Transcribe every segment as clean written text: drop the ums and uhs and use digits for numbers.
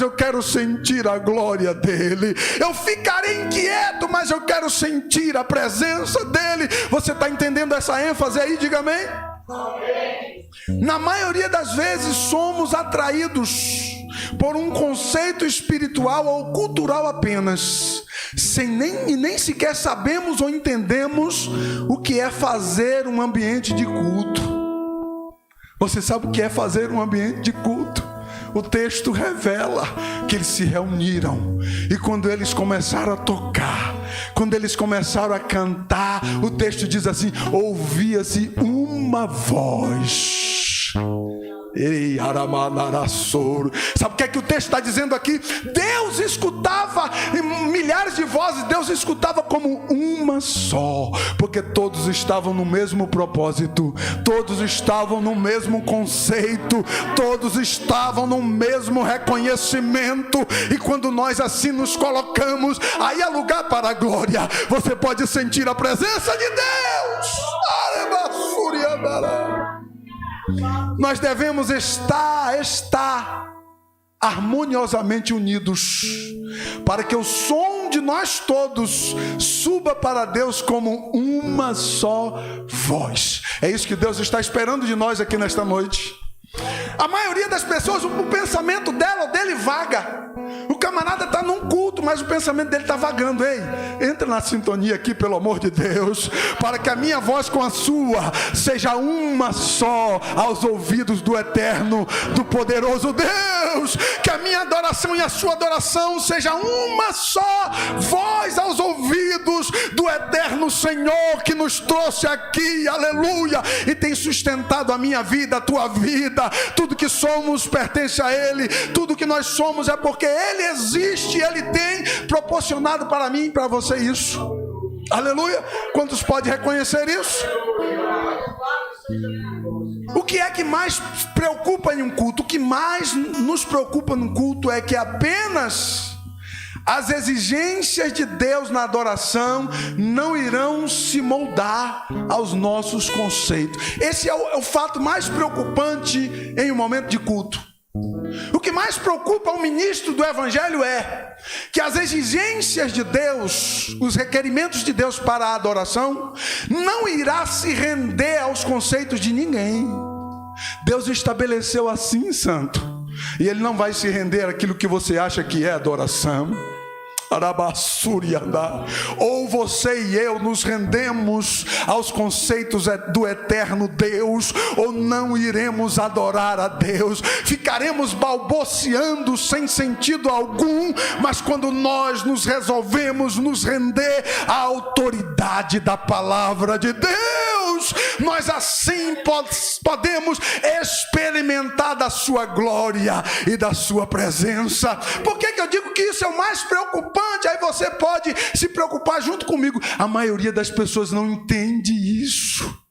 eu quero sentir a glória dele. Eu ficarei inquieto, mas eu quero sentir a presença dele. Você está entendendo essa ênfase aí? Diga amém. Na maioria das vezes somos atraídos por um conceito espiritual ou cultural apenas, nem sequer sabemos ou entendemos o que é fazer um ambiente de culto. Você sabe o que é fazer um ambiente de culto? O texto revela que eles se reuniram, e quando eles começaram a tocar, quando eles começaram a cantar, o texto diz assim: ouvia-se uma voz. Sabe o que é que o texto está dizendo aqui? Deus escutava milhares de vozes, Deus escutava como uma só, porque todos estavam no mesmo propósito, todos estavam no mesmo conceito, todos estavam no mesmo reconhecimento. E quando nós assim nos colocamos, aí é lugar para a glória. Você pode sentir a presença de Deus. Nós devemos estar harmoniosamente unidos, para que o som de nós todos suba para Deus como uma só voz. É isso que Deus está esperando de nós aqui nesta noite. A maioria das pessoas, o pensamento dela ou dele vaga. O camarada está num culto, mas o pensamento dele está vagando. Ei, entra na sintonia aqui, pelo amor de Deus, para que a minha voz com a sua seja uma só aos ouvidos do eterno, do poderoso Deus. Que a minha adoração e a sua adoração seja uma só voz aos ouvidos do eterno Senhor, que nos trouxe aqui, aleluia, e tem sustentado a minha vida, a tua vida. Tudo que somos pertence a Ele. Tudo que nós somos é porque Ele existe. Ele tem proporcionado para mim e para você isso. Aleluia. Quantos podem reconhecer isso? O que é que mais preocupa em um culto? O que mais nos preocupa num culto é que apenas as exigências de Deus na adoração não irão se moldar aos nossos conceitos. Esse é o fato mais preocupante em um momento de culto. O que mais preocupa o ministro do evangelho é que as exigências de Deus, os requerimentos de Deus para a adoração, não irá se render aos conceitos de ninguém. Deus estabeleceu assim, santo, e Ele não vai se render àquilo que você acha que é adoração. Ou você e eu nos rendemos aos conceitos do eterno Deus, ou não iremos adorar a Deus. Ficaremos balbuciando sem sentido algum, mas quando nós nos resolvemos nos render à autoridade da palavra de Deus, nós assim podemos experimentar da sua glória e da sua presença. Por que eu digo que isso é o mais preocupante? Aí você pode se preocupar junto comigo. A maioria das pessoas não entende isso.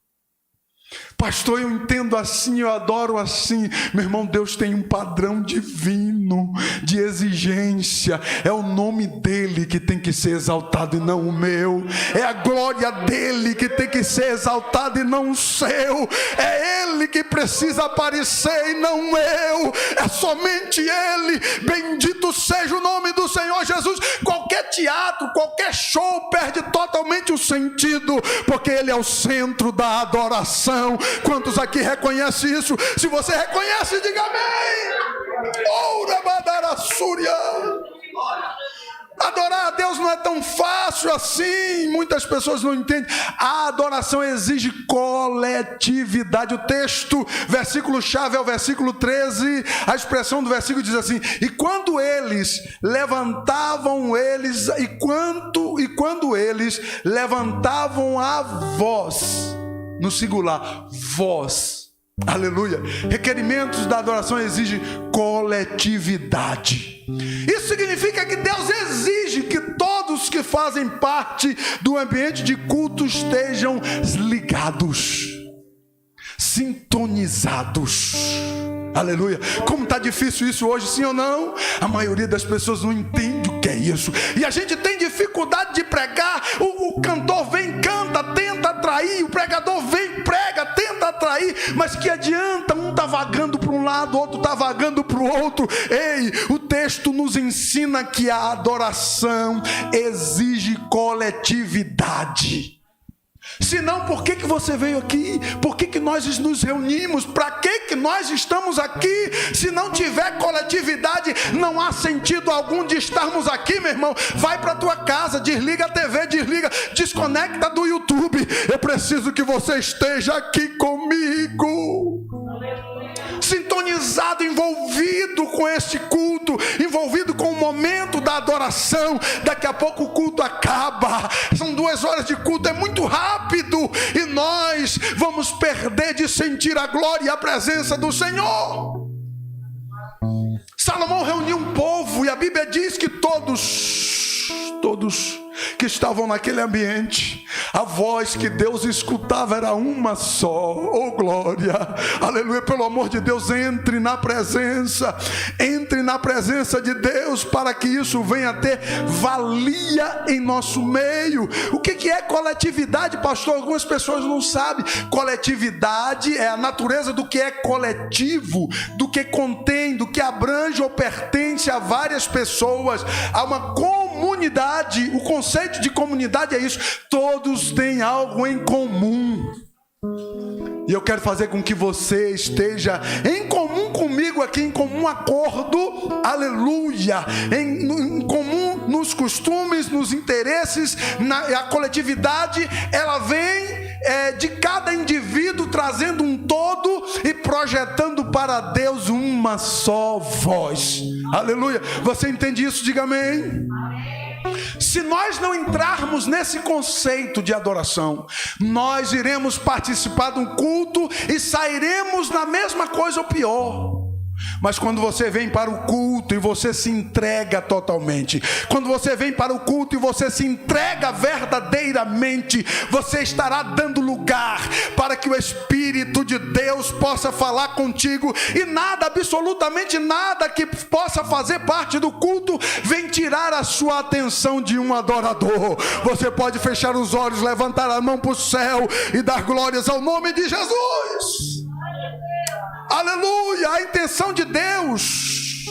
Pastor, eu entendo assim, eu adoro assim. Meu irmão, Deus tem um padrão divino de exigência. É o nome dele que tem que ser exaltado e não o meu. É a glória dele que tem que ser exaltada e não o seu. É ele que precisa aparecer e não eu. É somente ele. Bendito seja o nome do Senhor Jesus. Qualquer teatro, qualquer show perde totalmente o sentido, porque ele é o centro da adoração. Quantos aqui reconhecem isso? Se você reconhece, diga amém. Oura badara súria. Adorar a Deus não é tão fácil assim. Muitas pessoas não entendem. A adoração exige coletividade. O texto, versículo-chave é o versículo 13. A expressão do versículo diz assim: e quando eles levantavam quando eles levantavam a voz, no singular, voz, aleluia. Requerimentos da adoração exigem coletividade. Isso significa que Deus exige que todos que fazem parte do ambiente de culto estejam ligados, sintonizados. Aleluia. Como está difícil isso hoje, sim ou não? A maioria das pessoas não entende o que é isso. E a gente tem dificuldade de pregar. O cantor vem, canta, tenta atrair atrair, o pregador vem, prega, tenta atrair, mas que adianta? Um está vagando para um lado, outro está vagando para o outro. Ei, o texto nos ensina que a adoração exige coletividade. Senão, por que você veio aqui? Por que nós nos reunimos? Para que nós estamos aqui? Se não tiver coletividade, não há sentido algum de estarmos aqui, meu irmão. Vai para a tua casa, desliga a TV, desconecta do YouTube. Eu preciso que você esteja aqui comigo, sintonizado, envolvido com este culto, envolvido com o momento da adoração. Daqui a pouco o culto acaba, são 2 horas de culto, é muito rápido, e nós vamos perder de sentir a glória e a presença do Senhor. Salomão reuniu um povo, e a Bíblia diz que todos que estavam naquele ambiente, a voz que Deus escutava era uma só. Oh glória, aleluia. Pelo amor de Deus, entre na presença de Deus, para que isso venha a ter valia em nosso meio. O que é coletividade, pastor? Algumas pessoas não sabem. Coletividade é a natureza do que é coletivo, do que contém, do que abrange ou pertence a várias pessoas, a uma comunidade. O conceito de comunidade é isso: todos têm algo em comum. E eu quero fazer com que você esteja em comum comigo aqui, em comum acordo, aleluia, em comum nos costumes, nos interesses. A coletividade, ela vem de cada indivíduo trazendo um todo e projetando para Deus uma só voz. Aleluia. Você entende isso? Diga amém. Se nós não entrarmos nesse conceito de adoração, nós iremos participar de um culto e sairemos na mesma coisa ou pior. Mas quando você vem para o culto e você se entrega totalmente, quando você vem para o culto e você se entrega verdadeiramente, você estará dando lugar para que o Espírito de Deus possa falar contigo, e nada, absolutamente nada que possa fazer parte do culto vem tirar a sua atenção de um adorador. Você pode fechar os olhos, levantar a mão para o céu e dar glórias ao nome de Jesus. Aleluia. A intenção de Deus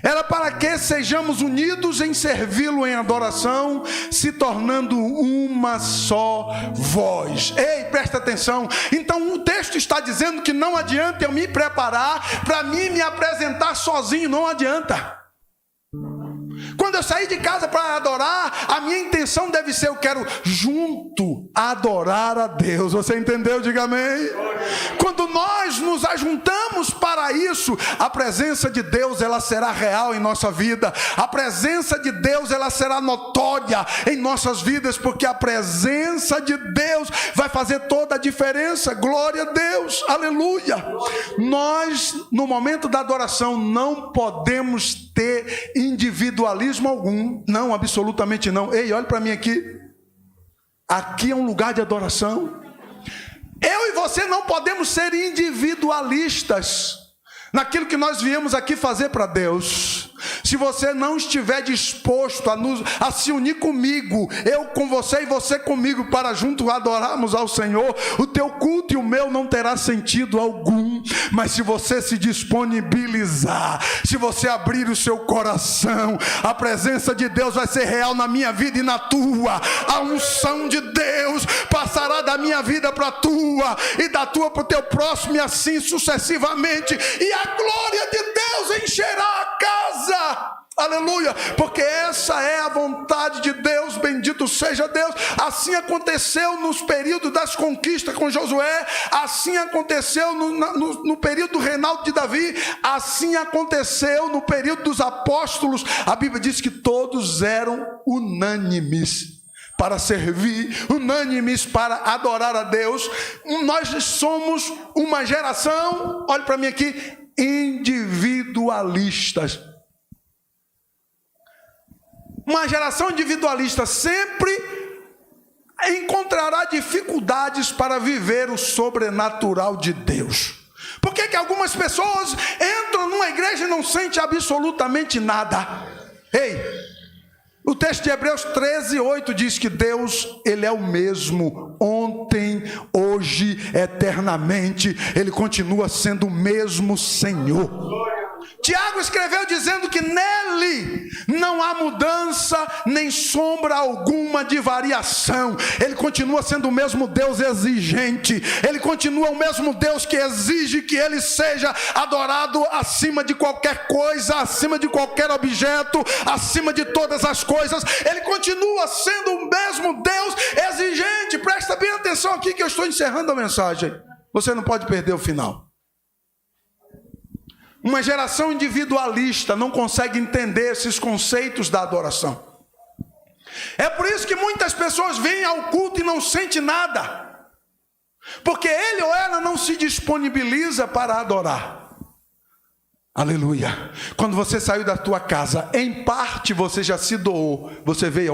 era para que sejamos unidos em servi-lo em adoração, se tornando uma só voz. Ei, presta atenção. Então o texto está dizendo que não adianta eu me preparar para mim me apresentar sozinho. Não adianta. Quando eu sair de casa para adorar, a minha intenção deve ser: eu quero junto adorar a Deus. Você entendeu? Diga amém. Quando nós nos ajuntamos para isso, a presença de Deus, ela será real em nossa vida. A presença de Deus, ela será notória em nossas vidas, porque a presença de Deus vai fazer toda a diferença. Glória a Deus, aleluia. Nós, no momento da adoração, não podemos ter individualismo algum. Não, absolutamente não. Ei, olha para mim aqui. Aqui é um lugar de adoração. Eu e você não podemos ser individualistas naquilo que nós viemos aqui fazer para Deus. Se você não estiver disposto a se unir comigo, eu com você e você comigo, para juntos adorarmos ao Senhor, o teu culto e o meu não terá sentido algum. Mas se você se disponibilizar, se você abrir o seu coração, a presença de Deus vai ser real na minha vida e na tua. A unção de Deus passará da minha vida para a tua, e da tua para o teu próximo, e assim sucessivamente, e a glória de Deus encherá a casa. Aleluia, porque essa é a vontade de Deus. Bendito seja Deus. Assim aconteceu nos períodos das conquistas com Josué, assim aconteceu no período do reinado de Davi, assim aconteceu no período dos apóstolos. A Bíblia diz que todos eram unânimes para servir, unânimes para adorar a Deus. Nós somos uma geração, olhe para mim aqui, individualistas. Uma geração individualista sempre encontrará dificuldades para viver o sobrenatural de Deus. Por que algumas pessoas entram numa igreja e não sentem absolutamente nada? Ei, O texto de Hebreus 13:8 diz que Deus, Ele é o mesmo, ontem, hoje, eternamente, Ele continua sendo o mesmo Senhor. Tiago escreveu dizendo que nele não há mudança nem sombra alguma de variação. Ele continua sendo o mesmo Deus exigente. Ele continua o mesmo Deus que exige que ele seja adorado acima de qualquer coisa, acima de qualquer objeto, acima de todas as coisas. Ele continua sendo o mesmo Deus exigente. Presta bem atenção aqui que eu estou encerrando a mensagem. Você não pode perder o final. Uma geração individualista não consegue entender esses conceitos da adoração. É por isso que muitas pessoas vêm ao culto e não sentem nada. Porque ele ou ela não se disponibiliza para adorar. Aleluia. Quando você saiu da tua casa, em parte você já se doou. Você veio ao